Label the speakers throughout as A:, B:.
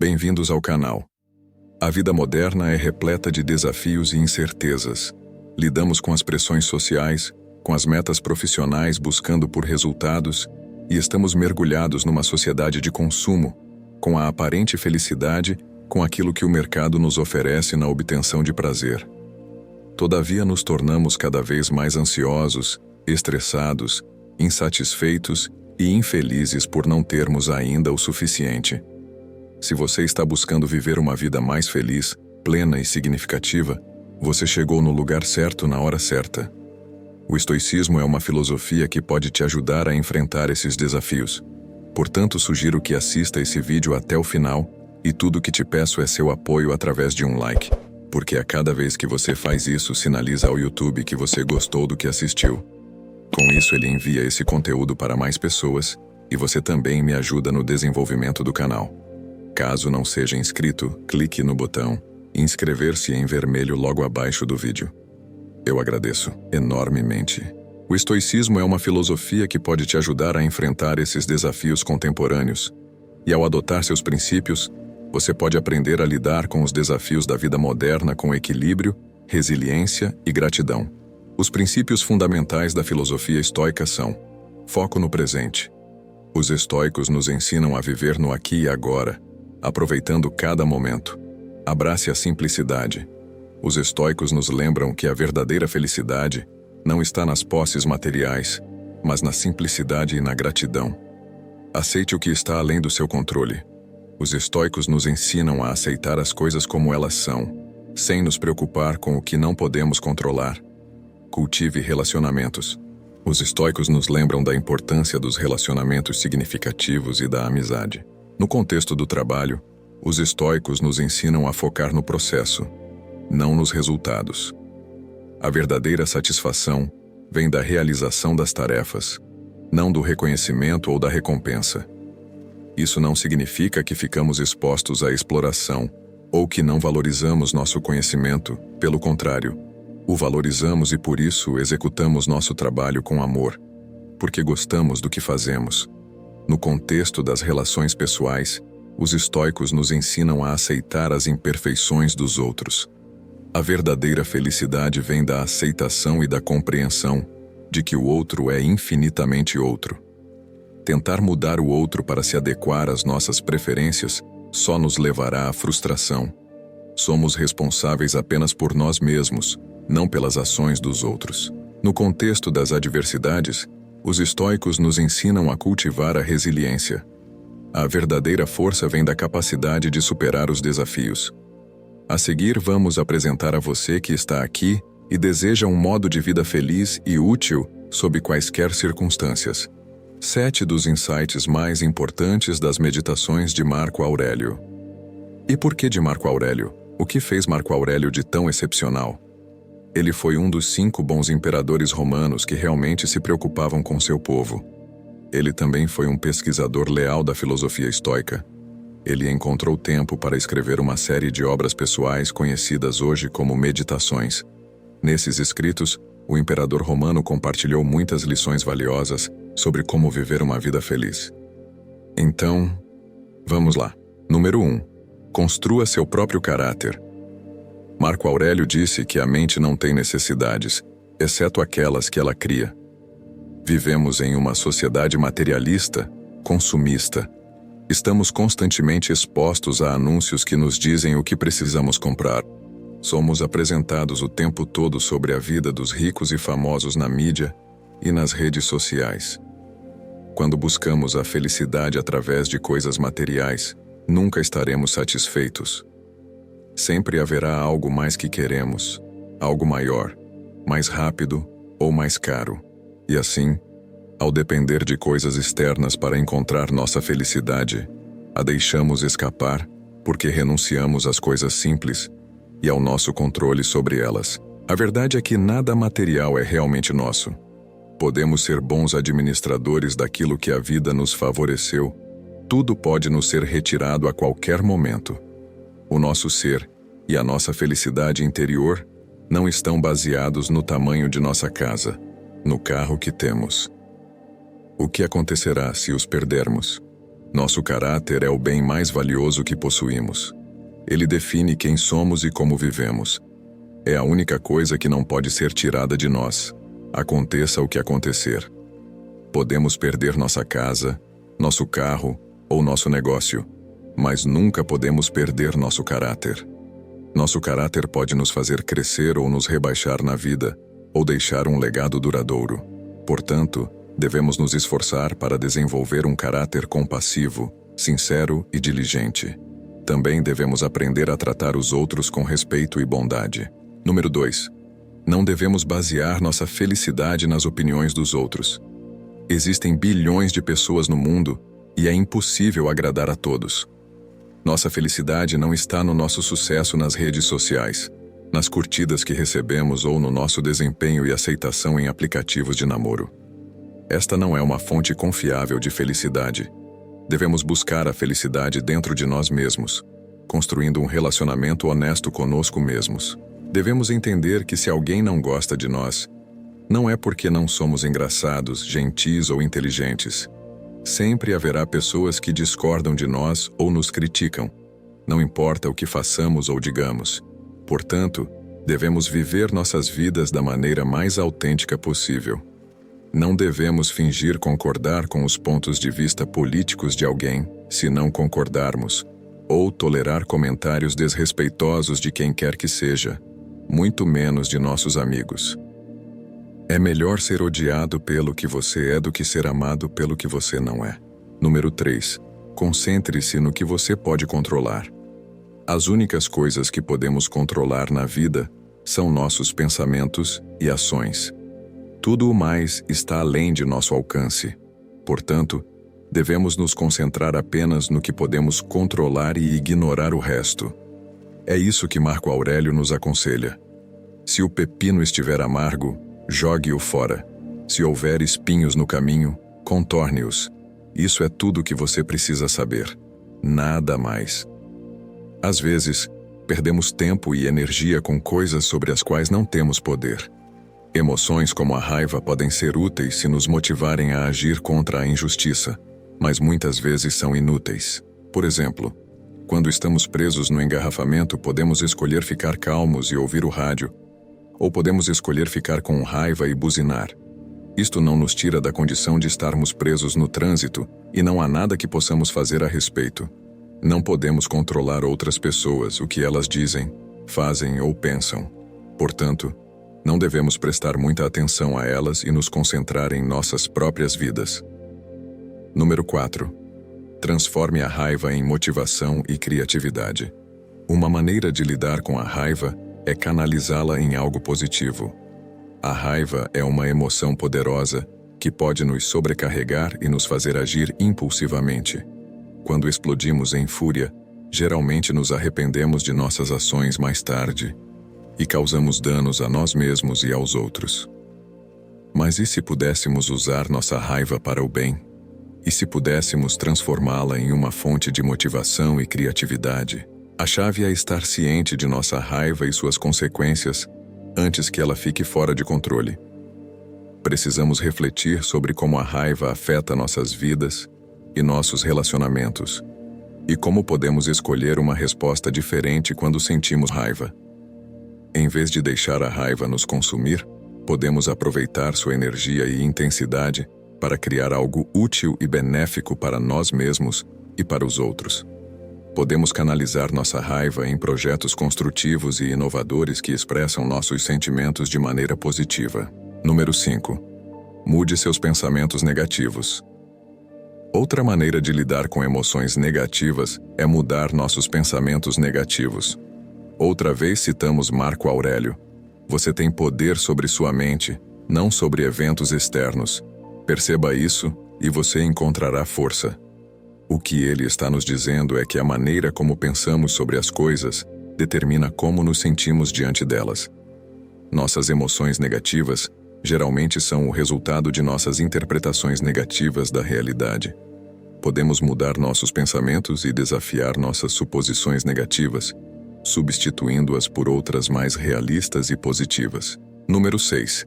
A: Bem-vindos ao canal. A vida moderna é repleta de desafios e incertezas. Lidamos com as pressões sociais, com as metas profissionais buscando por resultados, e estamos mergulhados numa sociedade de consumo, com a aparente felicidade, com aquilo que o mercado nos oferece na obtenção de prazer. Todavia, nos tornamos cada vez mais ansiosos, estressados, insatisfeitos e infelizes por não termos ainda o suficiente. Se você está buscando viver uma vida mais feliz, plena e significativa, você chegou no lugar certo na hora certa. O estoicismo é uma filosofia que pode te ajudar a enfrentar esses desafios. Portanto, sugiro que assista esse vídeo até o final, e tudo que te peço é seu apoio através de um like, porque a cada vez que você faz isso, sinaliza ao YouTube que você gostou do que assistiu. Com isso, ele envia esse conteúdo para mais pessoas, e você também me ajuda no desenvolvimento do canal. Caso não seja inscrito, clique no botão inscrever-se em vermelho logo abaixo do vídeo. Eu agradeço enormemente. O estoicismo é uma filosofia que pode te ajudar a enfrentar esses desafios contemporâneos. E ao adotar seus princípios, você pode aprender a lidar com os desafios da vida moderna com equilíbrio, resiliência e gratidão. Os princípios fundamentais da filosofia estoica são: foco no presente. Os estoicos nos ensinam a viver no aqui e agora, aproveitando cada momento. Abrace a simplicidade. Os estoicos nos lembram que a verdadeira felicidade não está nas posses materiais, mas na simplicidade e na gratidão. Aceite o que está além do seu controle. Os estoicos nos ensinam a aceitar as coisas como elas são, sem nos preocupar com o que não podemos controlar. Cultive relacionamentos. Os estoicos nos lembram da importância dos relacionamentos significativos e da amizade. No contexto do trabalho, os estoicos nos ensinam a focar no processo, não nos resultados. A verdadeira satisfação vem da realização das tarefas, não do reconhecimento ou da recompensa. Isso não significa que ficamos expostos à exploração ou que não valorizamos nosso conhecimento, pelo contrário, o valorizamos e por isso executamos nosso trabalho com amor, porque gostamos do que fazemos. No contexto das relações pessoais, os estoicos nos ensinam a aceitar as imperfeições dos outros. A verdadeira felicidade vem da aceitação e da compreensão de que o outro é infinitamente outro. Tentar mudar o outro para se adequar às nossas preferências só nos levará à frustração. Somos responsáveis apenas por nós mesmos, não pelas ações dos outros. No contexto das adversidades, os estoicos nos ensinam a cultivar a resiliência. A verdadeira força vem da capacidade de superar os desafios. A seguir, vamos apresentar a você que está aqui e deseja um modo de vida feliz e útil sob quaisquer circunstâncias. 7 dos insights mais importantes das meditações de Marco Aurélio. E por que de Marco Aurélio? O que fez Marco Aurélio de tão excepcional? Ele foi um dos 5 bons imperadores romanos que realmente se preocupavam com seu povo. Ele também foi um pesquisador leal da filosofia estoica. Ele encontrou tempo para escrever uma série de obras pessoais conhecidas hoje como meditações. Nesses escritos, o imperador romano compartilhou muitas lições valiosas sobre como viver uma vida feliz. Então, vamos lá. Número 1. Construa seu próprio caráter. Marco Aurélio disse que a mente não tem necessidades, exceto aquelas que ela cria. Vivemos em uma sociedade materialista, consumista. Estamos constantemente expostos a anúncios que nos dizem o que precisamos comprar. Somos apresentados o tempo todo sobre a vida dos ricos e famosos na mídia e nas redes sociais. Quando buscamos a felicidade através de coisas materiais, nunca estaremos satisfeitos. Sempre haverá algo mais que queremos, algo maior, mais rápido ou mais caro. E assim, ao depender de coisas externas para encontrar nossa felicidade, a deixamos escapar porque renunciamos às coisas simples e ao nosso controle sobre elas. A verdade é que nada material é realmente nosso. Podemos ser bons administradores daquilo que a vida nos favoreceu. Tudo pode nos ser retirado a qualquer momento. O nosso ser e a nossa felicidade interior não estão baseados no tamanho de nossa casa, no carro que temos. O que acontecerá se os perdermos? Nosso caráter é o bem mais valioso que possuímos. Ele define quem somos e como vivemos. É a única coisa que não pode ser tirada de nós, aconteça o que acontecer. Podemos perder nossa casa, nosso carro ou nosso negócio, mas nunca podemos perder nosso caráter. Nosso caráter pode nos fazer crescer ou nos rebaixar na vida, ou deixar um legado duradouro. Portanto, devemos nos esforçar para desenvolver um caráter compassivo, sincero e diligente. Também devemos aprender a tratar os outros com respeito e bondade. Número 2. Não devemos basear nossa felicidade nas opiniões dos outros. Existem bilhões de pessoas no mundo e é impossível agradar a todos. Nossa felicidade não está no nosso sucesso nas redes sociais, nas curtidas que recebemos ou no nosso desempenho e aceitação em aplicativos de namoro. Esta não é uma fonte confiável de felicidade. Devemos buscar a felicidade dentro de nós mesmos, construindo um relacionamento honesto conosco mesmos. Devemos entender que se alguém não gosta de nós, não é porque não somos engraçados, gentis ou inteligentes. Sempre haverá pessoas que discordam de nós ou nos criticam. Não importa o que façamos ou digamos. Portanto, devemos viver nossas vidas da maneira mais autêntica possível. Não devemos fingir concordar com os pontos de vista políticos de alguém, se não concordarmos, ou tolerar comentários desrespeitosos de quem quer que seja, muito menos de nossos amigos. É melhor ser odiado pelo que você é do que ser amado pelo que você não é. Número 3. Concentre-se no que você pode controlar. As únicas coisas que podemos controlar na vida são nossos pensamentos e ações. Tudo o mais está além de nosso alcance. Portanto, devemos nos concentrar apenas no que podemos controlar e ignorar o resto. É isso que Marco Aurélio nos aconselha. Se o pepino estiver amargo, jogue-o fora. Se houver espinhos no caminho, contorne-os. Isso é tudo o que você precisa saber. Nada mais. Às vezes, perdemos tempo e energia com coisas sobre as quais não temos poder. Emoções como a raiva podem ser úteis se nos motivarem a agir contra a injustiça, mas muitas vezes são inúteis. Por exemplo, quando estamos presos no engarrafamento, podemos escolher ficar calmos e ouvir o rádio, ou podemos escolher ficar com raiva e buzinar. Isto não nos tira da condição de estarmos presos no trânsito e não há nada que possamos fazer a respeito. Não podemos controlar outras pessoas, o que elas dizem, fazem ou pensam. Portanto, não devemos prestar muita atenção a elas e nos concentrar em nossas próprias vidas. Número 4. Transforme a raiva em motivação e criatividade. Uma maneira de lidar com a raiva é canalizá-la em algo positivo. A raiva é uma emoção poderosa que pode nos sobrecarregar e nos fazer agir impulsivamente. Quando explodimos em fúria, geralmente nos arrependemos de nossas ações mais tarde e causamos danos a nós mesmos e aos outros. Mas e se pudéssemos usar nossa raiva para o bem? E se pudéssemos transformá-la em uma fonte de motivação e criatividade? A chave é estar ciente de nossa raiva e suas consequências antes que ela fique fora de controle. Precisamos refletir sobre como a raiva afeta nossas vidas e nossos relacionamentos, e como podemos escolher uma resposta diferente quando sentimos raiva. Em vez de deixar a raiva nos consumir, podemos aproveitar sua energia e intensidade para criar algo útil e benéfico para nós mesmos e para os outros. Podemos canalizar nossa raiva em projetos construtivos e inovadores que expressam nossos sentimentos de maneira positiva. Número 5. Mude seus pensamentos negativos. Outra maneira de lidar com emoções negativas é mudar nossos pensamentos negativos. Outra vez citamos Marco Aurélio. Você tem poder sobre sua mente, não sobre eventos externos. Perceba isso e você encontrará força. O que ele está nos dizendo é que a maneira como pensamos sobre as coisas determina como nos sentimos diante delas. Nossas emoções negativas geralmente são o resultado de nossas interpretações negativas da realidade. Podemos mudar nossos pensamentos e desafiar nossas suposições negativas, substituindo-as por outras mais realistas e positivas. Número 6.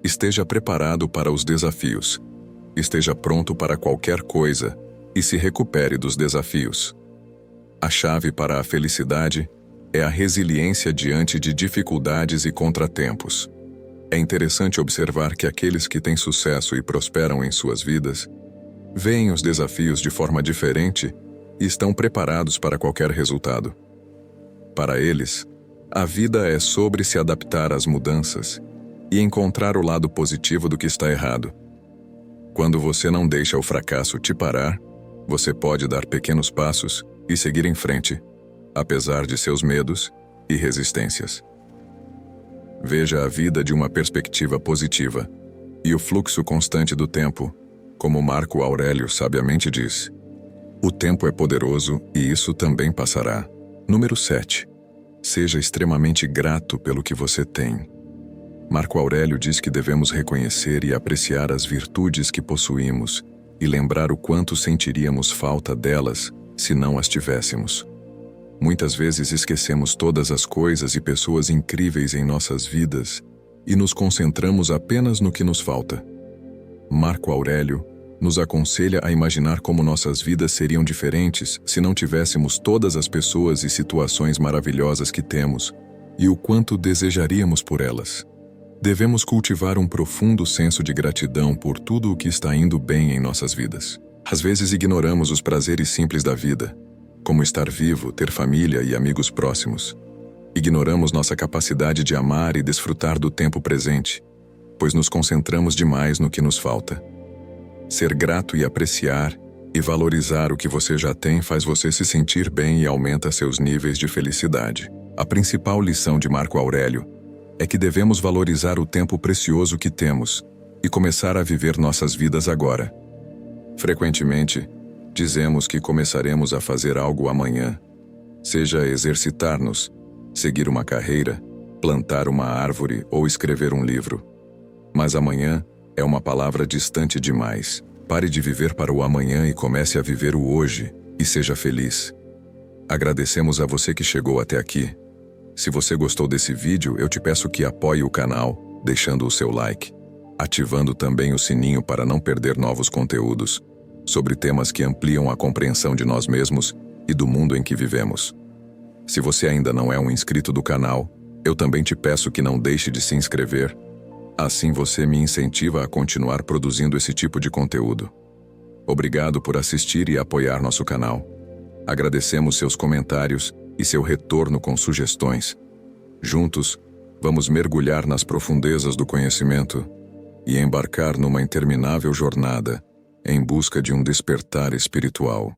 A: Esteja preparado para os desafios. Esteja pronto para qualquer coisa, e se recupere dos desafios. A chave para a felicidade é a resiliência diante de dificuldades e contratempos. É interessante observar que aqueles que têm sucesso e prosperam em suas vidas veem os desafios de forma diferente e estão preparados para qualquer resultado. Para eles, a vida é sobre se adaptar às mudanças e encontrar o lado positivo do que está errado. Quando você não deixa o fracasso te parar, você pode dar pequenos passos e seguir em frente, apesar de seus medos e resistências. Veja a vida de uma perspectiva positiva e o fluxo constante do tempo, como Marco Aurélio sabiamente diz: o tempo é poderoso e isso também passará. Número 7. Seja extremamente grato pelo que você tem. Marco Aurélio diz que devemos reconhecer e apreciar as virtudes que possuímos e lembrar o quanto sentiríamos falta delas se não as tivéssemos. Muitas vezes esquecemos todas as coisas e pessoas incríveis em nossas vidas e nos concentramos apenas no que nos falta. Marco Aurélio nos aconselha a imaginar como nossas vidas seriam diferentes se não tivéssemos todas as pessoas e situações maravilhosas que temos e o quanto desejaríamos por elas. Devemos cultivar um profundo senso de gratidão por tudo o que está indo bem em nossas vidas. Às vezes ignoramos os prazeres simples da vida, como estar vivo, ter família e amigos próximos. Ignoramos nossa capacidade de amar e desfrutar do tempo presente, pois nos concentramos demais no que nos falta. Ser grato e apreciar e valorizar o que você já tem faz você se sentir bem e aumenta seus níveis de felicidade. A principal lição de Marco Aurélio é que devemos valorizar o tempo precioso que temos e começar a viver nossas vidas agora. Frequentemente, dizemos que começaremos a fazer algo amanhã, seja exercitar-nos, seguir uma carreira, plantar uma árvore ou escrever um livro. Mas amanhã é uma palavra distante demais. Pare de viver para o amanhã e comece a viver o hoje, e seja feliz. Agradecemos a você que chegou até aqui. Se você gostou desse vídeo, eu te peço que apoie o canal, deixando o seu like, ativando também o sininho para não perder novos conteúdos sobre temas que ampliam a compreensão de nós mesmos e do mundo em que vivemos. Se você ainda não é um inscrito do canal, eu também te peço que não deixe de se inscrever. Assim você me incentiva a continuar produzindo esse tipo de conteúdo. Obrigado por assistir e apoiar nosso canal. Agradecemos seus comentários e seu retorno com sugestões. Juntos, vamos mergulhar nas profundezas do conhecimento e embarcar numa interminável jornada em busca de um despertar espiritual.